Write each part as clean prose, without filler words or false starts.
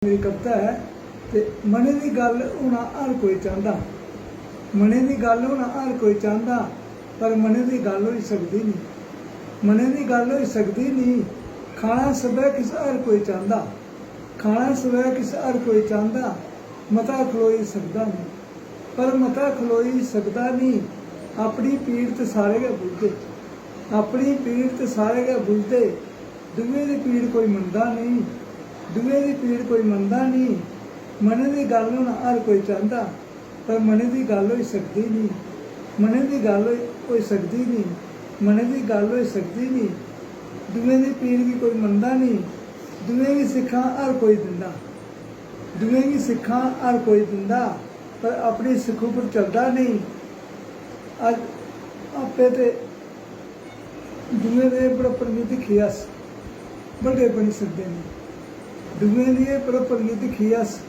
मेरी कविता है ते मने दी गल होना हर कोई चाहता, मने दी गल होना हर कोई चाहता, पर मने दी गल हो सकती नहीं, मने दी गल हो सकती नहीं। खाना सबै किस हर कोई चाहता, खाना सबै किस हर कोई चाहता, मता खलोई सकदा नहीं, पर मता खलोई सकदा नहीं। अपनी पीड़ ते सारे गै बुझदे, अपनी पीड़ ते सारे गै बुझदे, दुए दी पीड़ कोई मनदा नहीं, दुए दी पीड़ कोई मनदा नहीं। मने दी गल होना हर कोई चाहता, पर मने दी गल हो सकती नहीं, मने दी गल हो सकती नहीं, मने दी गल हो सकती नहीं। दुए दी पीड़ की कोई मनदा नहीं, दुए की सिक्खां हर कोई दिंदा, दुए की सिक्खां हर कोई दिंदा, पर अपनी सिक्ख उपर चलदा नहीं। अज आपे ते दुए दे बड़प्पन गी दिक्खियै अस बड्डे बनी सकदे नहीं, दुए दी बड़प्पन गी दिक्खियै अस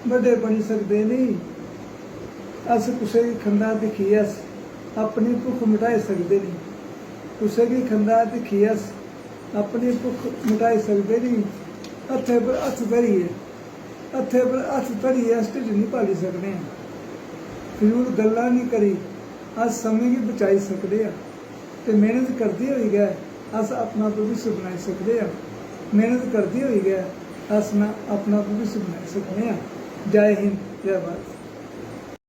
बड्डे बनी सकदे नहीं। अस कुसै गी खंदा दिक्खियै अस अपनी भुख मिटाई सकदे नहीं, कुसै गी खंदा दिक्खियै अस अपनी भुख मिटाई सकदे नहीं। हत्थै पर हत्थ धरियै, हत्थै पर हत्थ धरियै अस ढिड्ड नहीं पाली सकने, फजूल गल्लां नहीं करी अस समय गी बचाई सकदे आ, ते मेहनत करदे होई गै अस अपना भविष्य बनाई सकदे आ, मेहनत करदे होई गै अस अपना भविष्य बनाई सकने आ। जय हिंद, जय भारत।